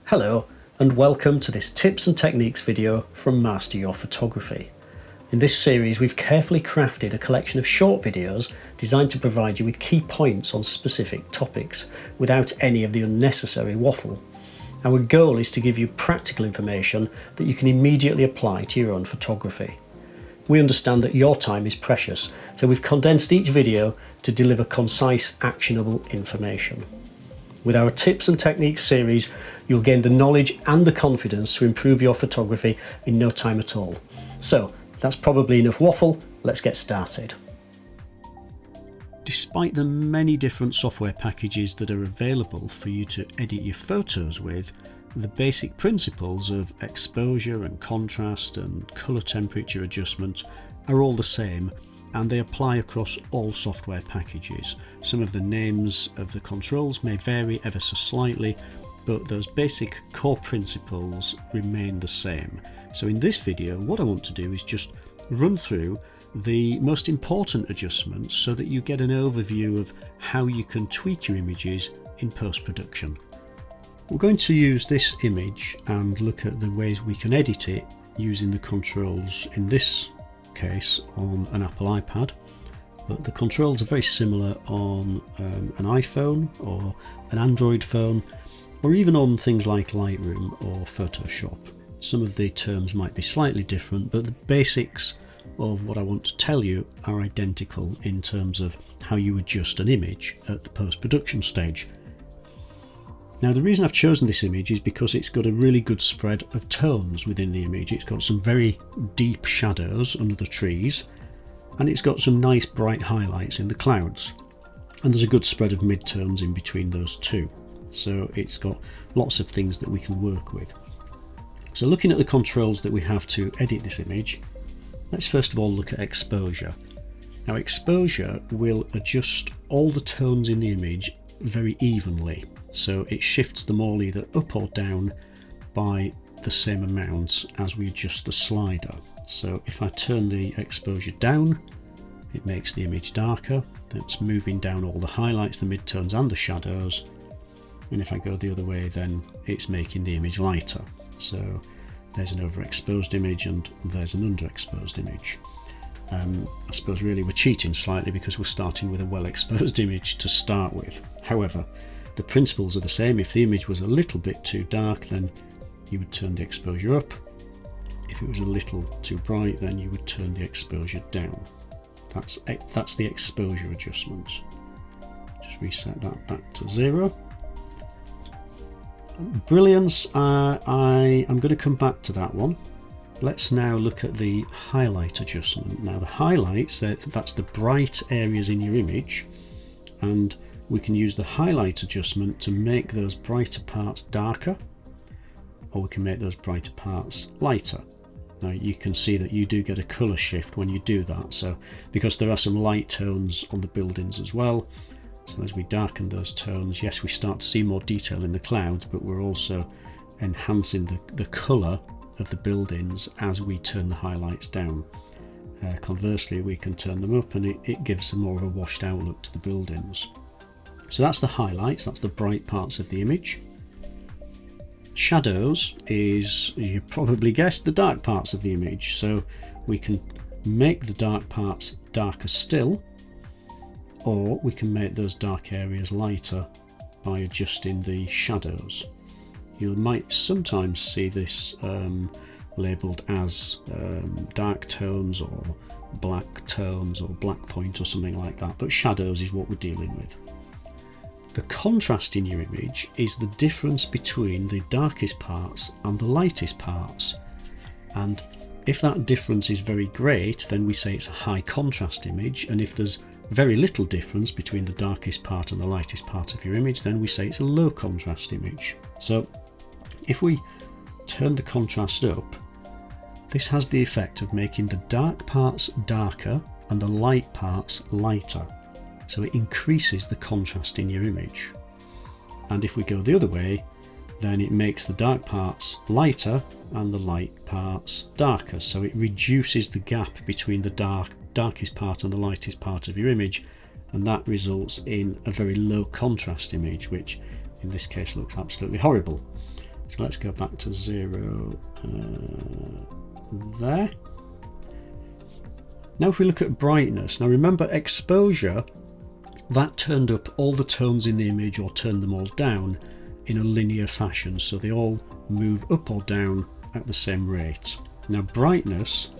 Hello and welcome to this tips and techniques video from Master Your Photography. In this series we've carefully crafted a collection of short videos designed to provide you with key points on specific topics without any of the unnecessary waffle. Our goal is to give you practical information that you can immediately apply to your own photography. We understand that your time is precious, so we've condensed each video to deliver concise, actionable information. With our tips and techniques series, you'll gain the knowledge and the confidence to improve your photography in no time at all. So, that's probably enough waffle, let's get started. Despite the many different software packages that are available for you to edit your photos with, the basic principles of exposure and contrast and colour temperature adjustment are all the same, and they apply across all software packages. Some of the names of the controls may vary ever so slightly, but those basic core principles remain the same. So in this video, what I want to do is just run through the most important adjustments so that you get an overview of how you can tweak your images in post-production. We're going to use this image and look at the ways we can edit it using the controls, in this case on an Apple iPad, but the controls are very similar on an iPhone or an Android phone, or even on things like Lightroom or Photoshop. Some of the terms might be slightly different, but the basics of what I want to tell you are identical in terms of how you adjust an image at the post-production stage. Now, the reason I've chosen this image is because it's got a really good spread of tones within the image. It's got some very deep shadows under the trees, and it's got some nice bright highlights in the clouds. And there's a good spread of midtones in between those two. So it's got lots of things that we can work with. So looking at the controls that we have to edit this image, let's first of all look at exposure. Now, exposure will adjust all the tones in the image very evenly. So it shifts them all either up or down by the same amount as we adjust the slider. So if I turn the exposure down, it makes the image darker. That's moving down all the highlights, the midtones and the shadows. And if I go the other way, then it's making the image lighter. So there's an overexposed image and there's an underexposed image. I suppose really we're cheating slightly because we're starting with a well exposed image to start with. However, the principles are the same. If the image was a little bit too dark, then you would turn the exposure up. If it was a little too bright, then you would turn the exposure down. That's the exposure adjustment. Just reset that back to 0. Brilliance, I am going to come back to that one. Let's now look at the highlight adjustment. Now the highlights, that's the bright areas in your image, and we can use the highlight adjustment to make those brighter parts darker, or we can make those brighter parts lighter. Now you can see that you do get a colour shift when you do that, so because there are some light tones on the buildings as well, so as we darken those tones, yes, we start to see more detail in the clouds, but we're also enhancing the colour of the buildings as we turn the highlights down. Conversely, we can turn them up and it gives more of a washed out look to the buildings. So that's the highlights, that's the bright parts of the image. Shadows is, you probably guessed, the dark parts of the image. So we can make the dark parts darker still, or we can make those dark areas lighter by adjusting the shadows. You might sometimes see this labelled as dark tones or black tones or black point or something like that, but shadows is what we're dealing with. The contrast in your image is the difference between the darkest parts and the lightest parts, and if that difference is very great, then we say it's a high contrast image, and if there's very little difference between the darkest part and the lightest part of your image, then we say it's a low contrast image. So if we turn the contrast up, this has the effect of making the dark parts darker and the light parts lighter. So it increases the contrast in your image. And if we go the other way, then it makes the dark parts lighter and the light parts darker. So it reduces the gap between the darkest part and the lightest part of your image, and that results in a very low contrast image, which in this case looks absolutely horrible. So let's go back to 0 there. Now if we look at brightness, now remember exposure, that turned up all the tones in the image or turned them all down in a linear fashion, so they all move up or down at the same rate. Now brightness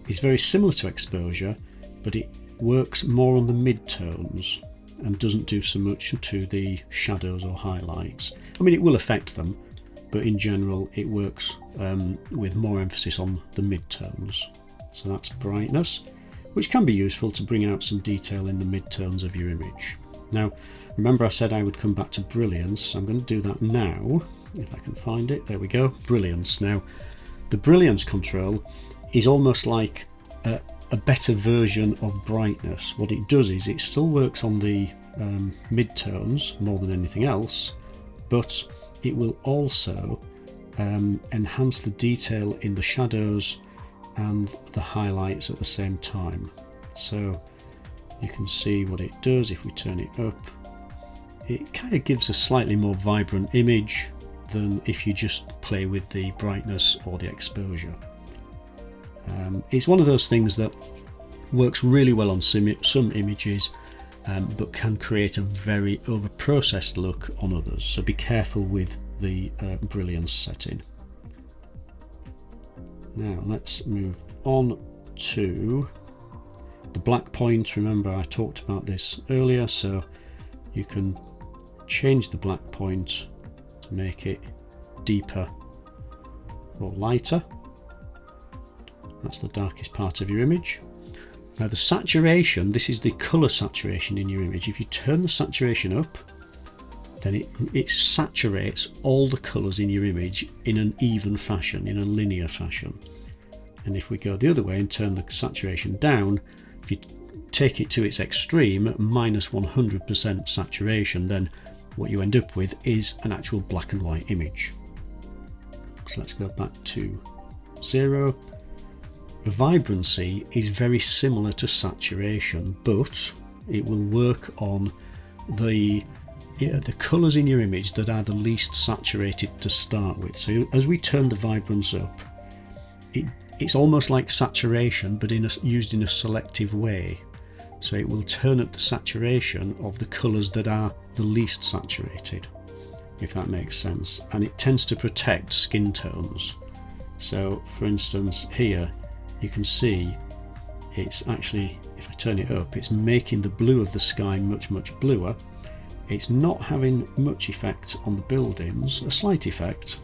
is very similar to exposure, but it works more on the mid-tones and doesn't do so much to the shadows or highlights. I mean, it will affect them, but in general it works with more emphasis on the mid-tones. So that's brightness, which can be useful to bring out some detail in the mid-tones of your image. Now remember I said I would come back to brilliance. I'm going to do that now, if I can find it. There we go, brilliance. Now the brilliance control is almost like a better version of brightness. What it does is it still works on the mid-tones more than anything else, but it will also enhance the detail in the shadows and the highlights at the same time. So you can see what it does if we turn it up. It kind of gives a slightly more vibrant image than if you just play with the brightness or the exposure. It's one of those things that works really well on some images, but can create a very over-processed look on others, so be careful with the brilliance setting. Now let's move on to the black point. Remember I talked about this earlier, so you can change the black point to make it deeper or lighter. That's the darkest part of your image. Now the saturation, this is the colour saturation in your image. If you turn the saturation up, then it saturates all the colours in your image in an even fashion, in a linear fashion. And if we go the other way and turn the saturation down, if you take it to its extreme, minus 100% saturation, then what you end up with is an actual black and white image. So let's go back to 0. Vibrancy is very similar to saturation, but it will work on the colours in your image that are the least saturated to start with. So as we turn the vibrance up, it's almost like saturation, but used in a selective way. So it will turn up the saturation of the colours that are the least saturated, if that makes sense. And it tends to protect skin tones. So for instance here, you can see it's actually, if I turn it up, it's making the blue of the sky much bluer. It's not having much effect on the buildings, a slight effect,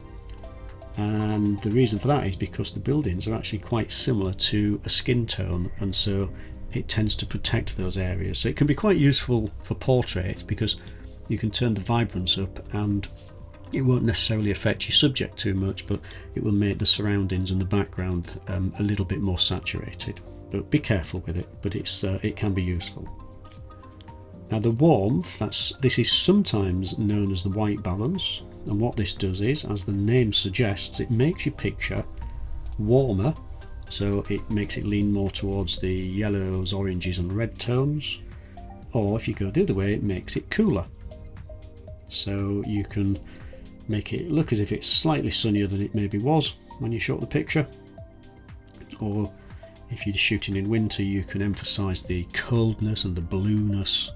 and the reason for that is because the buildings are actually quite similar to a skin tone, and so it tends to protect those areas. So it can be quite useful for portraits because you can turn the vibrance up and it won't necessarily affect your subject too much, but it will make the surroundings and the background a little bit more saturated. But be careful with it, but it can be useful. Now the warmth, this is sometimes known as the white balance, and what this does is, as the name suggests, it makes your picture warmer, so it makes it lean more towards the yellows, oranges and red tones, or if you go the other way, it makes it cooler. So you can make it look as if it's slightly sunnier than it maybe was when you shot the picture, or if you're shooting in winter, you can emphasize the coldness and the blueness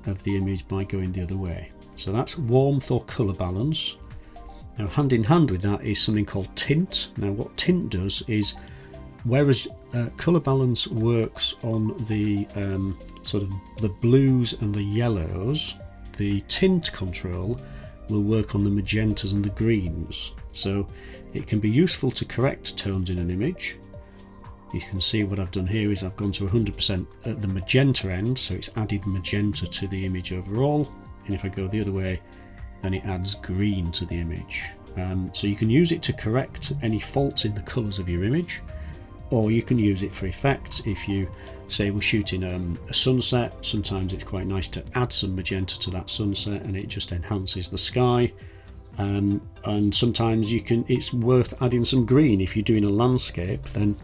of the image by going the other way. So that's warmth or colour balance. Now hand in hand with that is something called tint. Now what tint does is, whereas colour balance works on the sort of the blues and the yellows, the tint control will work on the magentas and the greens. So it can be useful to correct tones in an image. You can see what I've done here is I've gone to 100% at the magenta end, so it's added magenta to the image overall, and if I go the other way, then it adds green to the image. So you can use it to correct any faults in the colours of your image, or you can use it for effect. If you say we're shooting a sunset, sometimes it's quite nice to add some magenta to that sunset and it just enhances the sky. And sometimes it's worth adding some green. If you're doing a landscape, then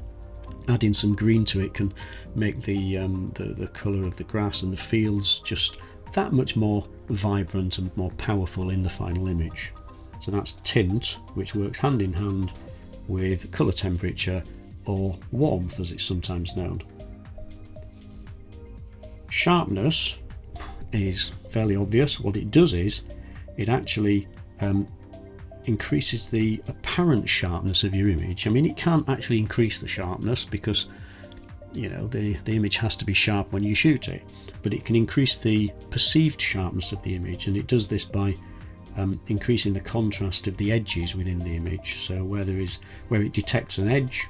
adding some green to it can make the colour of the grass and the fields just that much more vibrant and more powerful in the final image. So that's tint, which works hand in hand with colour temperature, or warmth as it's sometimes known. Sharpness is fairly obvious. What it does is it actually increases the apparent sharpness of your image. I mean, it can't actually increase the sharpness because, you know, the image has to be sharp when you shoot it, but it can increase the perceived sharpness of the image, and it does this by increasing the contrast of the edges within the image. So where it detects an edge,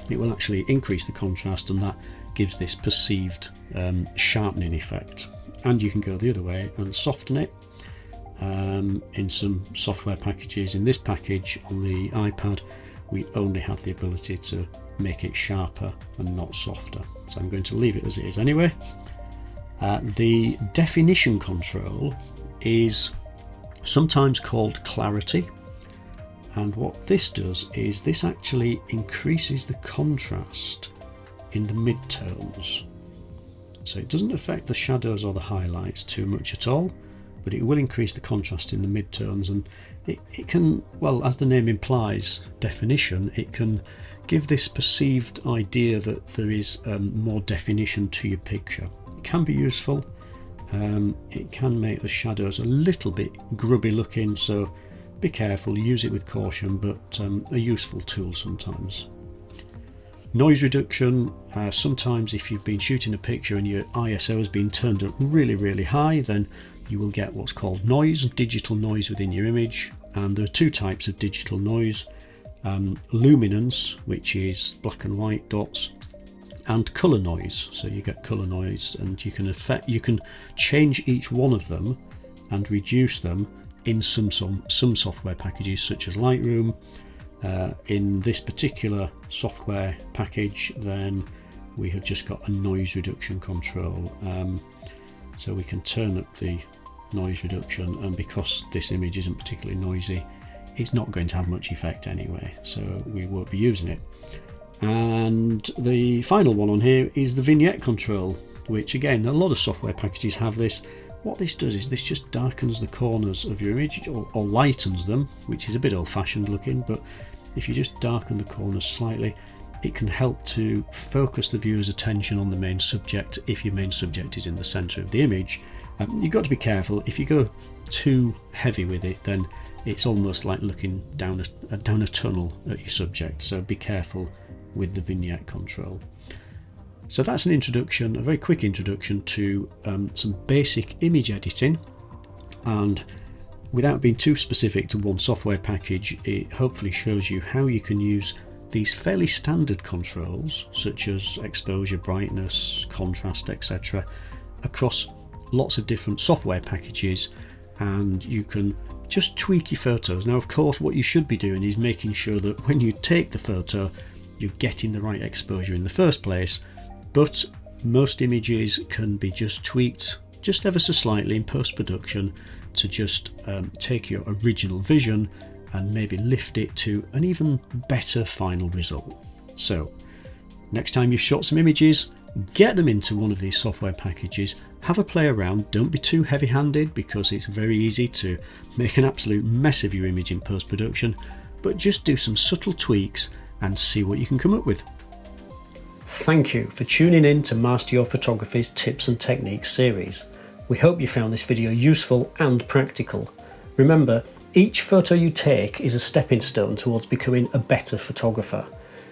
it will actually increase the contrast, and that gives this perceived sharpening effect. And you can go the other way and soften it in some software packages. In this package on the iPad, we only have the ability to make it sharper and not softer, so I'm going to leave it as it is anyway. The definition control is sometimes called clarity, and what this does is this actually increases the contrast in the midtones. So it doesn't affect the shadows or the highlights too much at all, but it will increase the contrast in the midtones, and it can, well, as the name implies, definition, it can give this perceived idea that there is more definition to your picture. It can be useful. It can make the shadows a little bit grubby looking, so be careful, use it with caution, but a useful tool sometimes. Noise reduction, sometimes if you've been shooting a picture and your ISO has been turned up really high, then you will get what's called noise, digital noise within your image. And there are two types of digital noise: luminance, which is black and white dots, and colour noise. So you get colour noise, and you can change each one of them and reduce them in some software packages such as Lightroom. In this particular software package, then we have just got a noise reduction control, so we can turn up the noise reduction, and because this image isn't particularly noisy, it's not going to have much effect anyway, so we won't be using it. And the final one on here is the vignette control, which again, a lot of software packages have this. What this does is this just darkens the corners of your image, or lightens them, which is a bit old-fashioned looking, but if you just darken the corners slightly, it can help to focus the viewer's attention on the main subject if your main subject is in the centre of the image. You've got to be careful. If you go too heavy with it, then it's almost like looking down a tunnel at your subject, so be careful with the vignette control. So that's an introduction, a very quick introduction to some basic image editing, and without being too specific to one software package, it hopefully shows you how you can use these fairly standard controls such as exposure, brightness, contrast, etc. across lots of different software packages, and you can just tweak your photos. Now, of course, what you should be doing is making sure that when you take the photo, you're getting the right exposure in the first place, but most images can be just tweaked just ever so slightly in post-production to just take your original vision and maybe lift it to an even better final result. So next time you've shot some images, get them into one of these software packages, have a play around. Don't be too heavy-handed, because it's very easy to make an absolute mess of your image in post-production, but just do some subtle tweaks and see what you can come up with. Thank you for tuning in to Master Your Photography's Tips and Techniques series. We hope you found this video useful and practical. Remember, each photo you take is a stepping stone towards becoming a better photographer.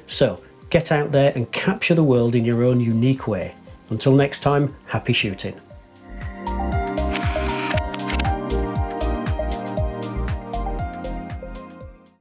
So get out there and capture the world in your own unique way. Until next time, happy shooting.